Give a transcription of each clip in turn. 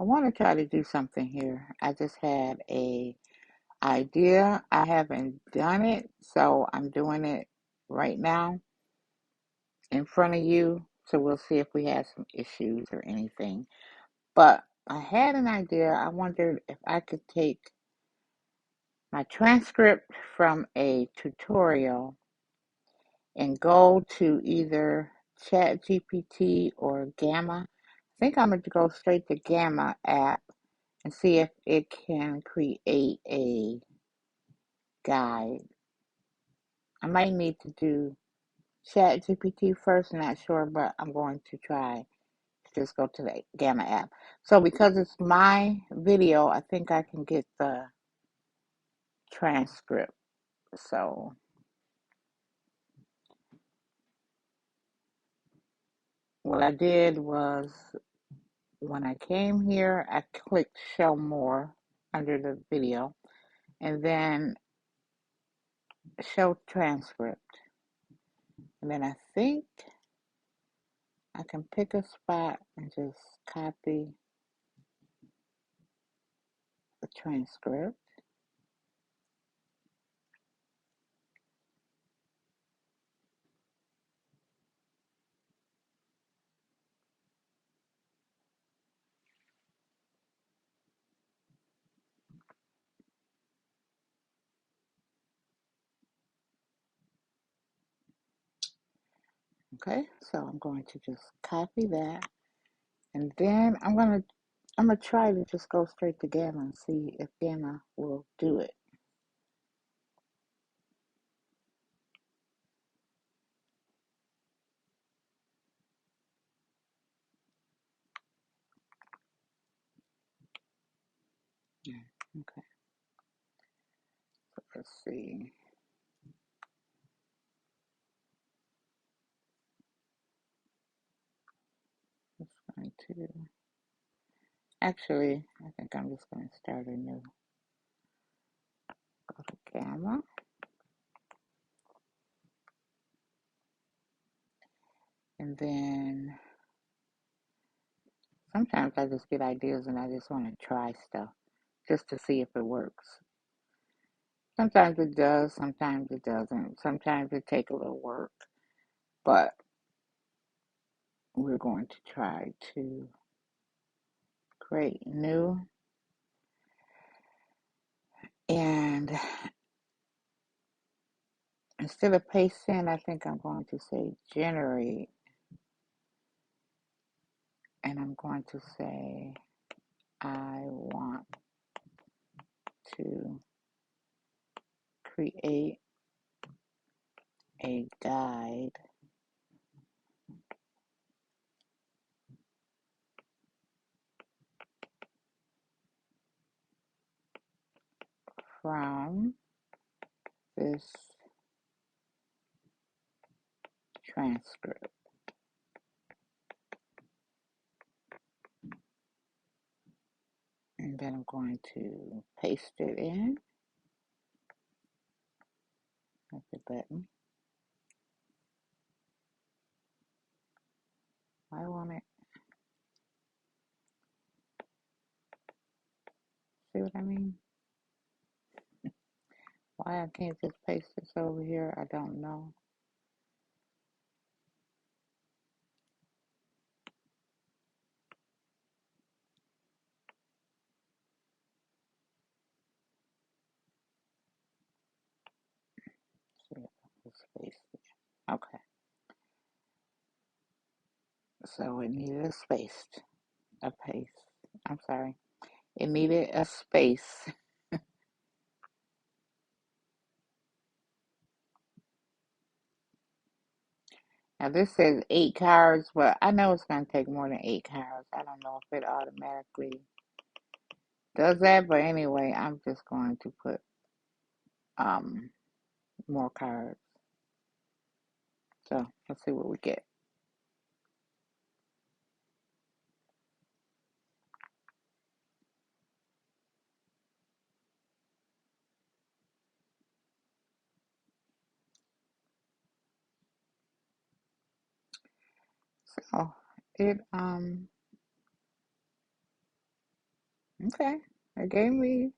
I want to try to do something here. I just had a idea. I haven't done it, so I'm doing it right now in front of you. So we'll see if we have some issues or anything. But I had an idea. I wondered if I could take my transcript from a tutorial and go to either Chat GPT or Gamma. I think I'm going to go straight to Gamma app and see if it can create a guide. I might need to do Chat GPT first, not sure, but I'm going to try to just go to the Gamma app. So because it's my video, I think I can get the transcript. So what I did was when I came here, I clicked show more under the video and then show transcript. And then I think I can pick a spot and just copy the transcript. Okay, so I'm going to just copy that, and then I'm gonna try to just go straight to Gamma and see if Gamma will do it. Yeah, okay, so let's see. Just going to actually, I think I'm just going to start a new. Go to Gamma, and then sometimes I just get ideas and I just want to try stuff just to see if it works. Sometimes it does, sometimes it doesn't. Sometimes it takes a little work, but we're going to try to create new. And instead of paste in, I think I'm going to say generate. And I'm going to say I want to create a guide from this transcript. And then I'm going to paste it in. That's the button. I want it. See what I mean? Why I can't just paste this over here, I don't know. See if I can space it. Okay. So it needed a space, a paste. I'm sorry. It needed a space. Now this says 8 cards, but I know it's going to take more than 8 cards. I don't know if it automatically does that, but anyway, I'm just going to put um more cards. So let's see what we get. So it Okay. It gave me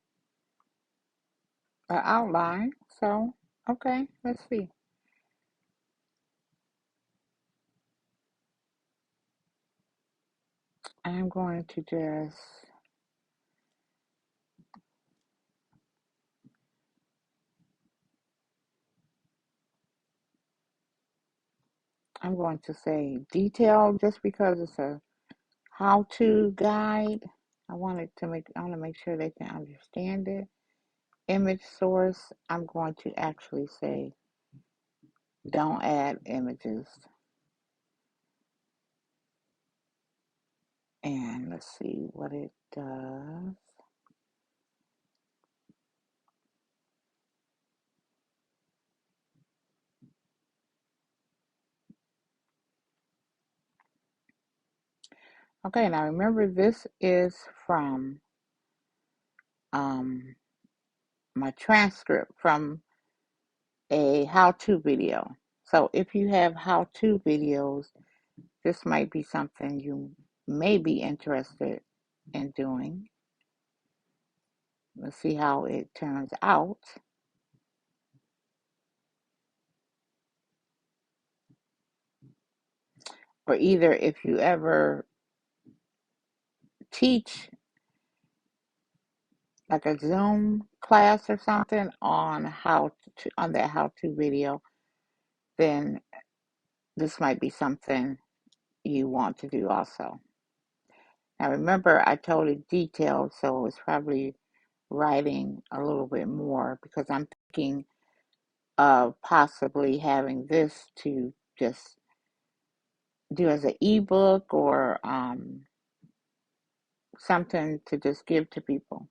an outline. So, okay, let's see. I'm going to just, I'm going to say detailed just because it's a how-to guide. I want to make sure they can understand it. Image source, I'm going to actually say don't add images. And let's see what it does. Okay, now remember this is from um, my transcript from a how-to video. So if you have how-to videos, this might be something you may be interested in doing. Let's see how it turns out. Or either if you ever teach like a Zoom class or something on on that how-to video, then this might be something you want to do also. Now remember, I told it detailed, so it's probably writing a little bit more because I'm thinking of possibly having this to just do as an ebook or something to just give to people.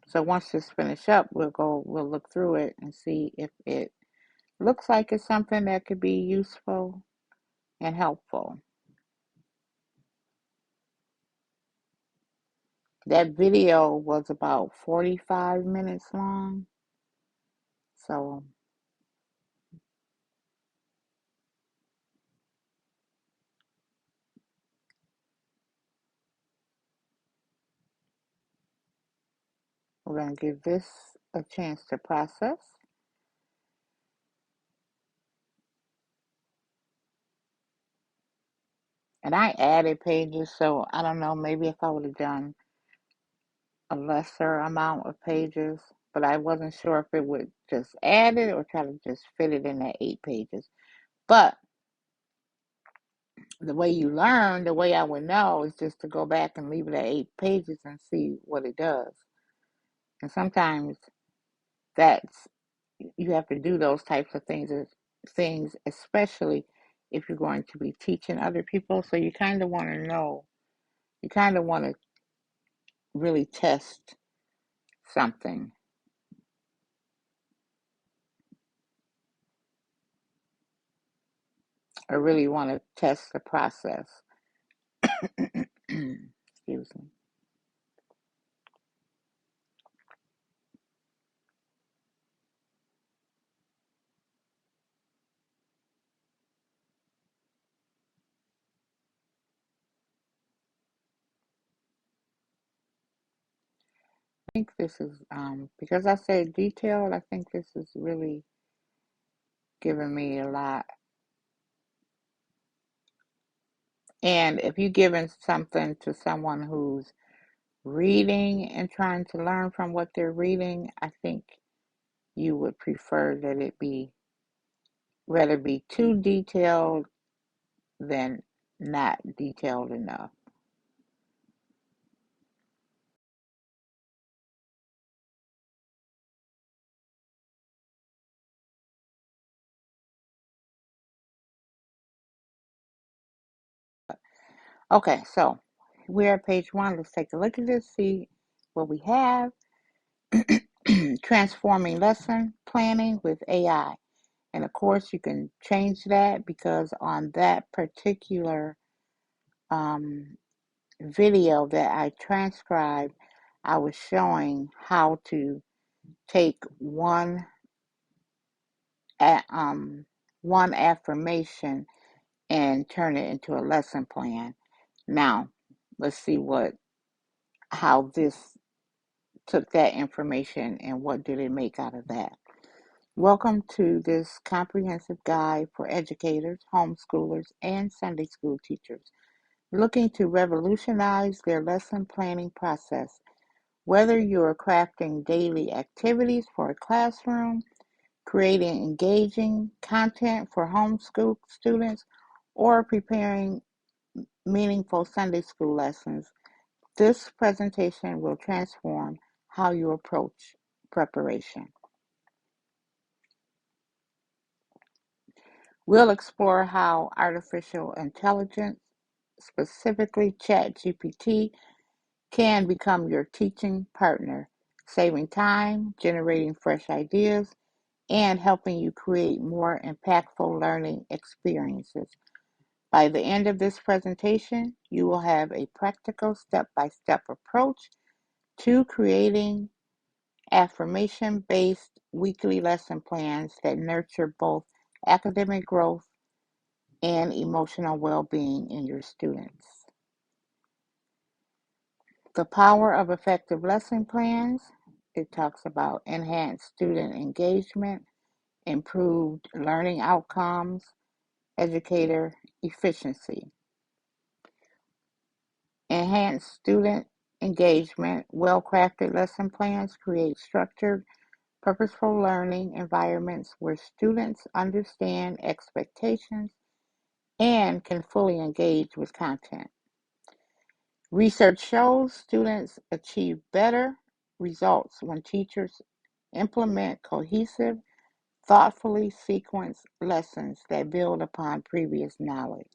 So once this finish up, we'll look through it and see if it looks like it's something that could be useful and helpful. That video was about 45 minutes long. So we're going to give this a chance to process. And I added pages, so I don't know, maybe if I would have done a lesser amount of pages, but I wasn't sure if it would just add it or try to just fit it in that 8 pages. But the way you learn, the way I would know is just to go back and leave it at 8 pages and see what it does. And sometimes that's you have to do those types of things, especially if you're going to be teaching other people. So you kind of want to know, you kind of want to really test something, or really want to test the process. Excuse me. I think this is because I said detailed. I think this is really giving me a lot. And if you're giving something to someone who's reading and trying to learn from what they're reading, I think you would prefer that it be rather be too detailed than not detailed enough. Okay, so we're at page 1. Let's take a look at this, see what we have. Transforming lesson planning with AI. And of course, you can change that because on that particular um, video that I transcribed, I was showing how to take one affirmation and turn it into a lesson plan. Now, let's see what how this took that information and what did it make out of that. Welcome to this comprehensive guide for educators, homeschoolers, and Sunday school teachers looking to revolutionize their lesson planning process. Whether you are crafting daily activities for a classroom, creating engaging content for homeschool students, or preparing meaningful Sunday school lessons, this presentation will transform how you approach preparation. We'll explore how artificial intelligence, specifically ChatGPT, can become your teaching partner, saving time, generating fresh ideas, and helping you create more impactful learning experiences. By the end of this presentation, you will have a practical step-by-step approach to creating affirmation-based weekly lesson plans that nurture both academic growth and emotional well-being in your students. The power of effective lesson plans. It talks about enhanced student engagement, improved learning outcomes, educator efficiency. Enhanced student engagement. Well-crafted lesson plans create structured, purposeful learning environments where students understand expectations and can fully engage with content. Research shows students achieve better results when teachers implement cohesive, thoughtfully sequenced lessons that build upon previous knowledge.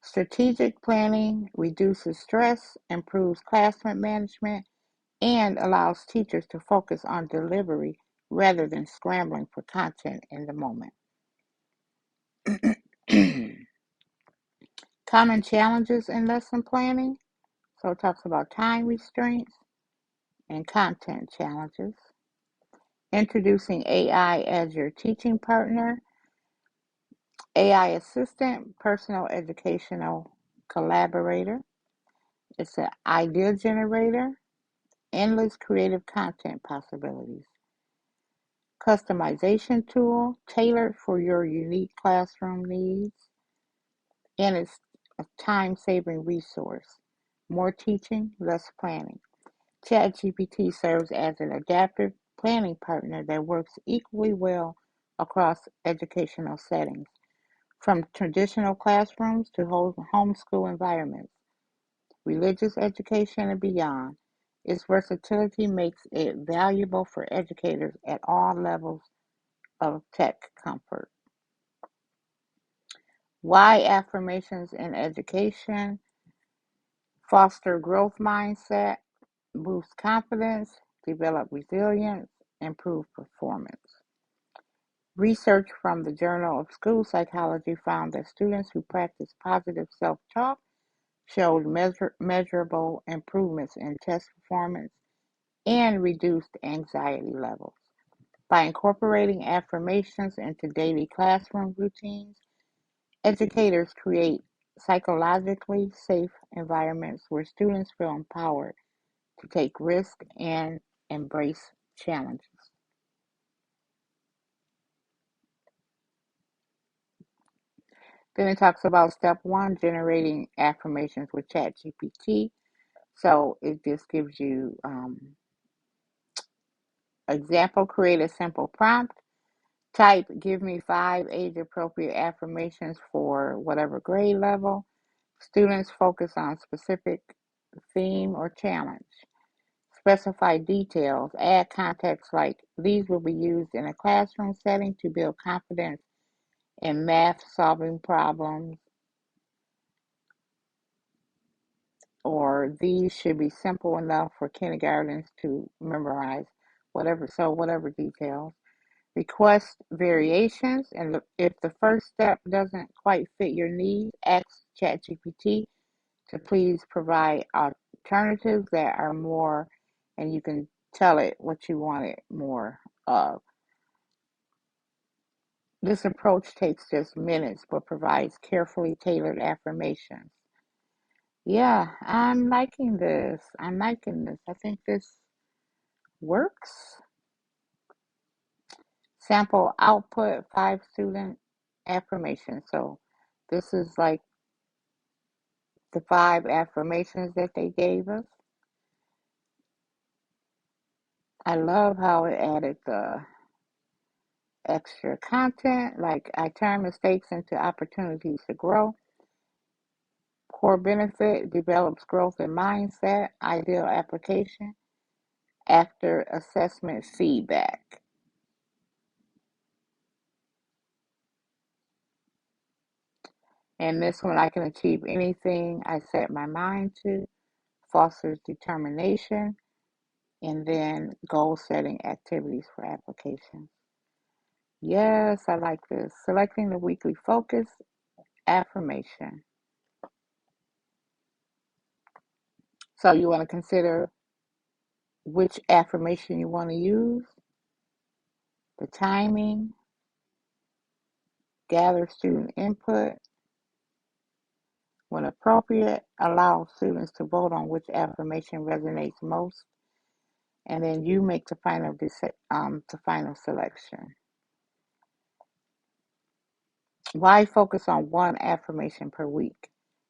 Strategic planning reduces stress, improves classroom management, and allows teachers to focus on delivery rather than scrambling for content in the moment. Common challenges in lesson planning. So it talks about time restraints and content challenges. Introducing AI as your teaching partner. AI assistant, personal educational collaborator. It's an idea generator, endless creative content possibilities. Customization tool, tailored for your unique classroom needs. And it's a time-saving resource. More teaching, less planning. ChatGPT serves as an adaptive planning partner that works equally well across educational settings, from traditional classrooms to homeschool environments, religious education, and beyond. Its versatility makes it valuable for educators at all levels of tech comfort. Why affirmations in education? Foster growth mindset, boost confidence, develop resilience, improve performance. Research from the Journal of School Psychology found that students who practice positive self-talk showed measurable improvements in test performance and reduced anxiety levels. By incorporating affirmations into daily classroom routines, educators create psychologically safe environments where students feel empowered to take risks and embrace challenges. Then it talks about step one, generating affirmations with ChatGPT. So it just gives you example, create a simple prompt. Type, give me 5 age-appropriate affirmations for whatever grade level. Students focus on specific theme or challenge. Specify details. Add context like these will be used in a classroom setting to build confidence in math solving problems, or these should be simple enough for kindergartens to memorize, whatever details. Request variations, and if the first step doesn't quite fit your needs, ask ChatGPT to please provide alternatives that are more, and you can tell it what you want it more of. This approach takes just minutes but provides carefully tailored affirmations. Yeah, I'm liking this. I'm liking this. I think this works. Sample output, 5 student affirmations. So this is like the 5 affirmations that they gave us. I love how it added the extra content, like I turn mistakes into opportunities to grow. Core benefit develops growth and mindset. Ideal application after assessment feedback. And this one, I can achieve anything I set my mind to, fosters determination, and then goal setting activities for application. Yes, I like this. Selecting the weekly focus affirmation. So you want to consider which affirmation you want to use, the timing, gather student input. When appropriate, allow students to vote on which affirmation resonates most, and then you make the final selection. Why focus on one affirmation per week?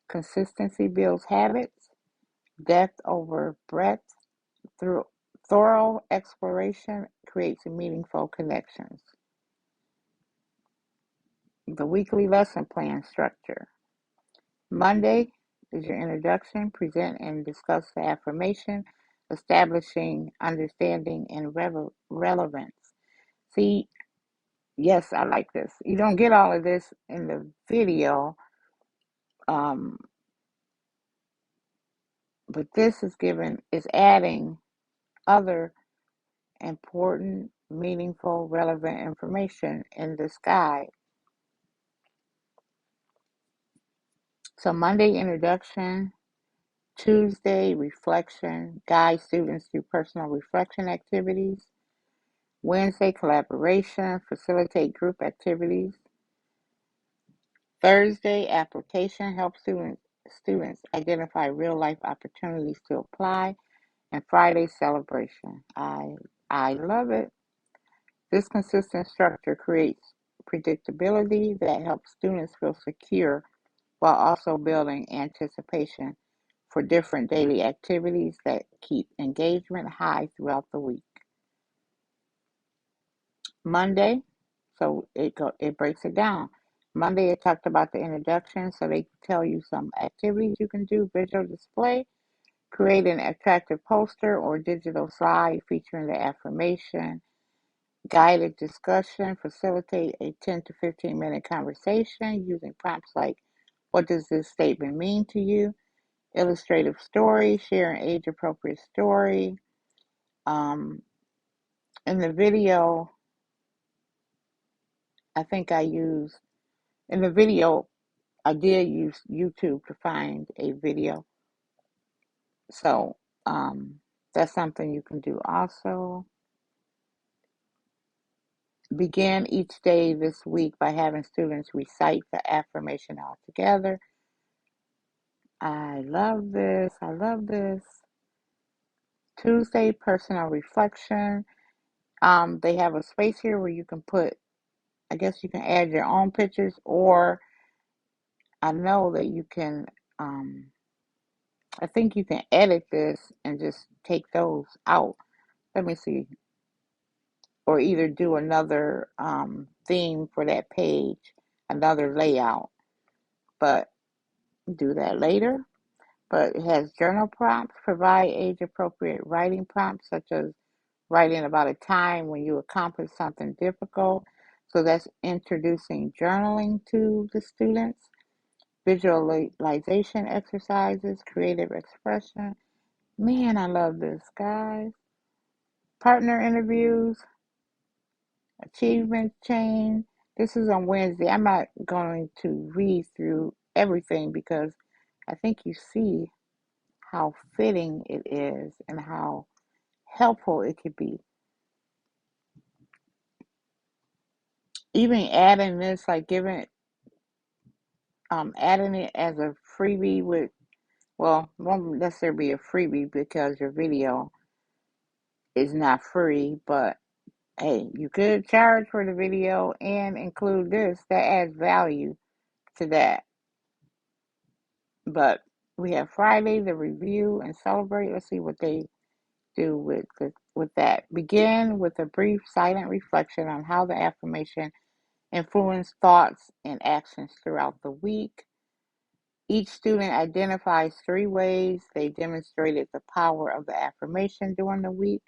Consistency builds habits, depth over breadth, through thorough exploration creates meaningful connections. The weekly lesson plan structure. Monday is your introduction, present and discuss the affirmation, establishing understanding and relevance. See, yes, I like this. You don't get all of this in the video, um, but this is adding other important, meaningful, relevant information in this guide. So Monday, introduction. Tuesday, reflection. Guide students through personal reflection activities. Wednesday, collaboration. Facilitate group activities. Thursday, application. Help students identify real life opportunities to apply. And Friday, celebration. I love it. This consistent structure creates predictability that helps students feel secure while also building anticipation for different daily activities that keep engagement high throughout the week. Monday, so it breaks it down. Monday, it talked about the introduction, so they tell you some activities you can do, visual display, create an attractive poster or digital slide featuring the affirmation, guided discussion, facilitate a 10 to 15-minute conversation using prompts like, what does this statement mean to you? Illustrative story, share an age appropriate story. Um, in the video, I think I used, in the video, I did use YouTube to find a video. So that's something you can do also. Begin each day this week by having students recite the affirmation all together. I love this. I love this. Tuesday, personal reflection. They have a space here where you can put, I guess you can add your own pictures, or I know that you can, I think you can edit this and just take those out. Let me see. Or either do another theme for that page, another layout, but do that later. But it has journal prompts, provide age appropriate writing prompts, such as writing about a time when you accomplished something difficult. So that's introducing journaling to the students. Visualization exercises, creative expression. Man, I love this, guys. Partner interviews, achievement chain. This is on Wednesday. I'm not going to read through everything because I think you see how fitting it is and how helpful it could be. Even adding this, like adding it as a freebie with Well, it won't necessarily be a freebie because your video is not free, but hey, you could charge for the video and include this. That adds value to that. But we have Friday, the review and celebrate. Let's see what they do with that. Begin with a brief silent reflection on how the affirmation influenced thoughts and actions throughout the week. Each student identifies 3 ways they demonstrated the power of the affirmation during the week.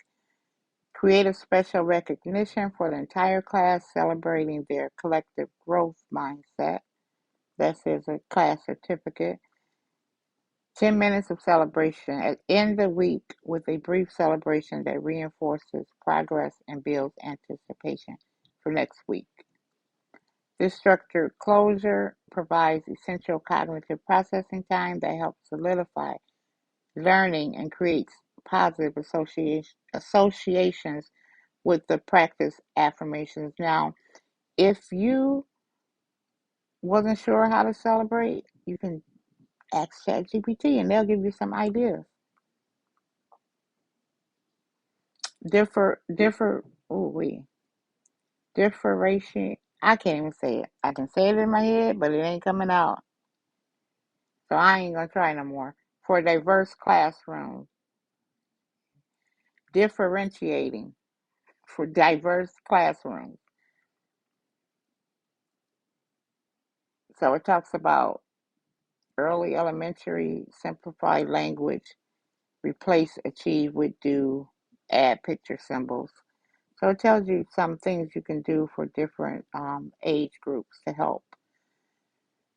Create a special recognition for the entire class celebrating their collective growth mindset. This is a class certificate. 10 minutes of celebration. End the week with a brief celebration that reinforces progress and builds anticipation for next week. This structured closure provides essential cognitive processing time that helps solidify learning and creates positive associations with the practice affirmations. Now, if you wasn't sure how to celebrate, you can ask ChatGPT and they'll give you some ideas. Differentiation. I can't even say it. I can say it in my head, but it ain't coming out. So I ain't gonna try no more. For diverse classrooms, differentiating for diverse classrooms. So it talks about early elementary, simplified language, replace achieve with do, add picture symbols. So it tells you some things you can do for different age groups to help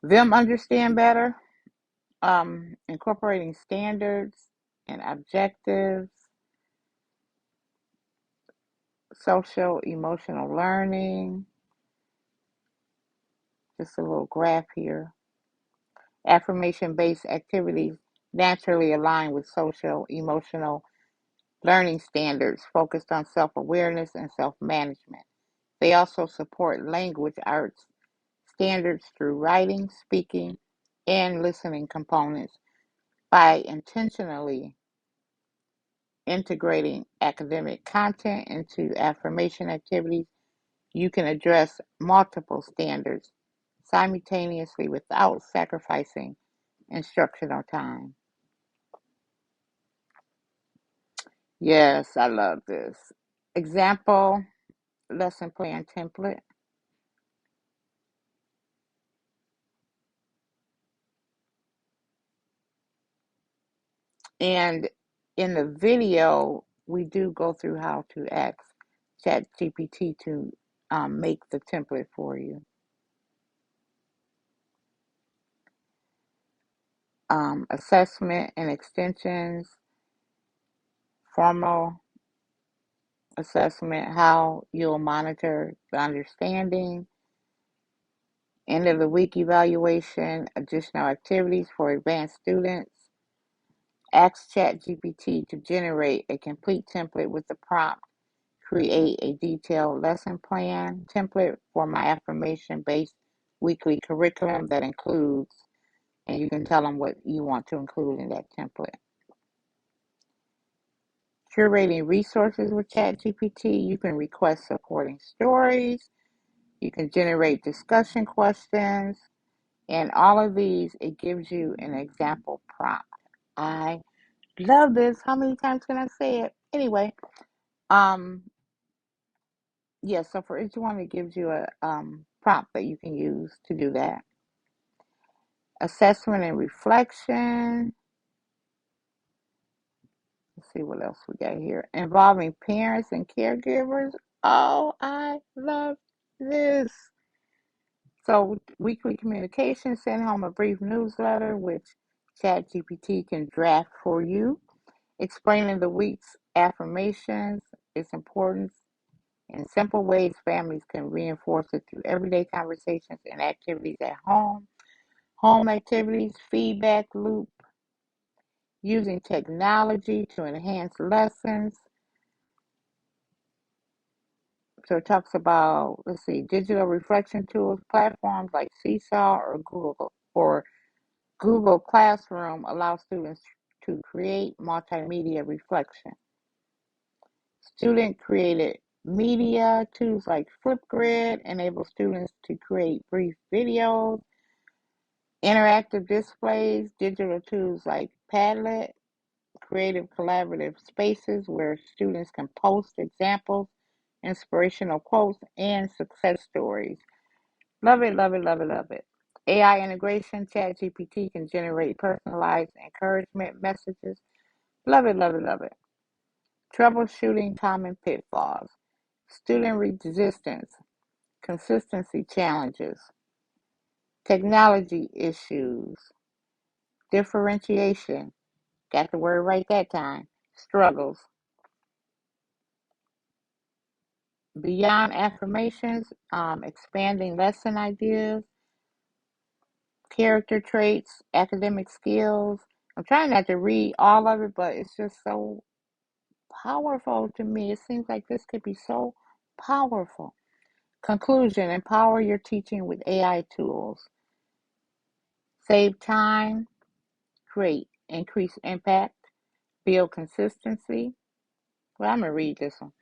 them understand better. Incorporating standards and objectives, social emotional learning, just a little graph here. Affirmation based activities naturally align with social emotional learning standards focused on self awareness and self management. They also support language arts standards through writing, speaking, and listening components by intentionally integrating academic content into affirmation activities. You can address multiple standards simultaneously without sacrificing instructional time. Yes, I love this. Example lesson plan template. And in the video, we do go through how to ask ChatGPT to make the template for you. Assessment and extensions, formal assessment, how you'll monitor the understanding, end of the week evaluation, additional activities for advanced students. Ask ChatGPT to generate a complete template with the prompt. Create a detailed lesson plan template for my affirmation based weekly curriculum that includes, and you can tell them what you want to include in that template. Curating resources with ChatGPT, you can request supporting stories, you can generate discussion questions, and all of these, it gives you an example prompt. I love this. How many times can I say it? Anyway, um, yeah, so for each one, it gives you a prompt that you can use to do that. Assessment and reflection. Let's see what else we got here. Involving parents and caregivers. Oh, I love this. So, weekly communication, send home a brief newsletter, which ChatGPT can draft for you, explaining the week's affirmations, its importance. In simple ways, families can reinforce it through everyday conversations and activities at home. Home activities, feedback loop, using technology to enhance lessons. So it talks about, let's see, digital reflection tools, platforms like Seesaw or Google or Google Classroom allows students to create multimedia reflection. Student created media tools like Flipgrid enable students to create brief videos, interactive displays, digital tools like Padlet, creative collaborative spaces where students can post examples, inspirational quotes, and success stories. Love it, love it, love it, love it. AI integration, ChatGPT can generate personalized encouragement messages. Love it, love it, love it. Troubleshooting common pitfalls, student resistance, consistency challenges, technology issues, differentiation, got the word right that time, struggles, beyond affirmations, expanding lesson ideas, character traits, academic skills. I'm trying not to read all of it, but it's just so powerful to me. It seems like this could be so powerful. Conclusion, empower your teaching with AI tools. Save time, create increase impact, build consistency. Well, I'm going to read this one.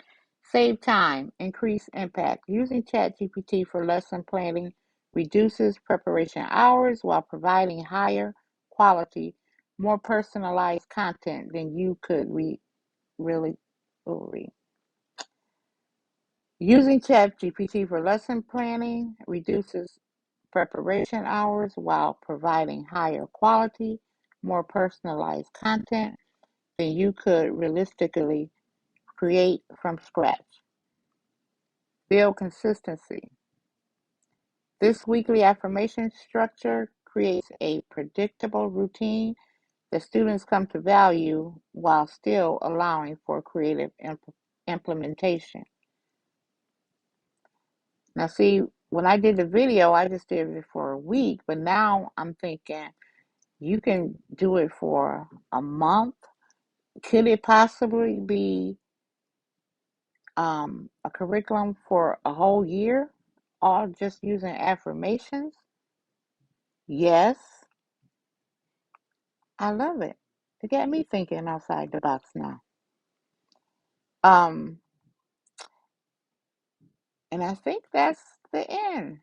Save time, increase impact. Using ChatGPT for lesson planning reduces preparation hours while providing higher quality, more personalized content than you could really read. Using ChatGPT for lesson planning reduces preparation hours while providing higher quality, more personalized content than you could realistically create from scratch. Build consistency. This weekly affirmation structure creates a predictable routine that students come to value while still allowing for creative implementation. Now, see, when I did the video, I just did it for a week, but now I'm thinking you can do it for a month. Could it possibly be a curriculum for a whole year, all just using affirmations? Yes, I love it. It got me thinking outside the box now. Um, and I think that's the end.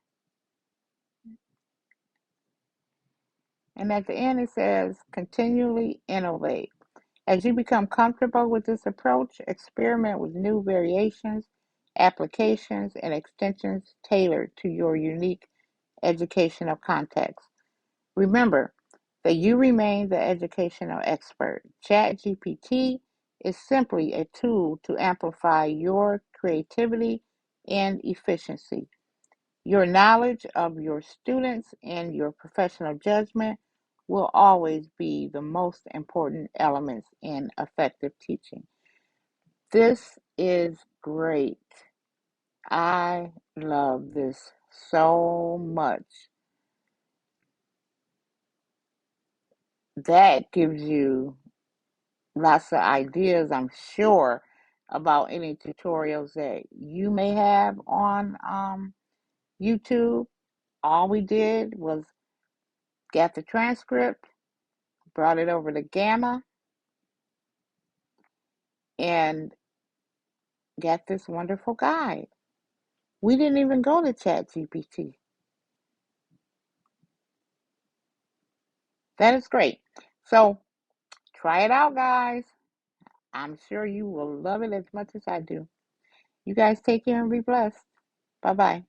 And at the end, it says continually innovate. As you become comfortable with this approach, experiment with new variations, applications, and extensions tailored to your unique educational context. Remember that you remain the educational expert. ChatGPT is simply a tool to amplify your creativity and efficiency. Your knowledge of your students and your professional judgment will always be the most important elements in effective teaching. This is great. I love this so much. That gives you lots of ideas, I'm sure, about any tutorials that you may have on YouTube. All we did was get the transcript, brought it over to Gamma, and got this wonderful guide. We didn't even go to ChatGPT. That is great. So try it out, guys. I'm sure you will love it as much as I do. You guys take care and be blessed. Bye bye.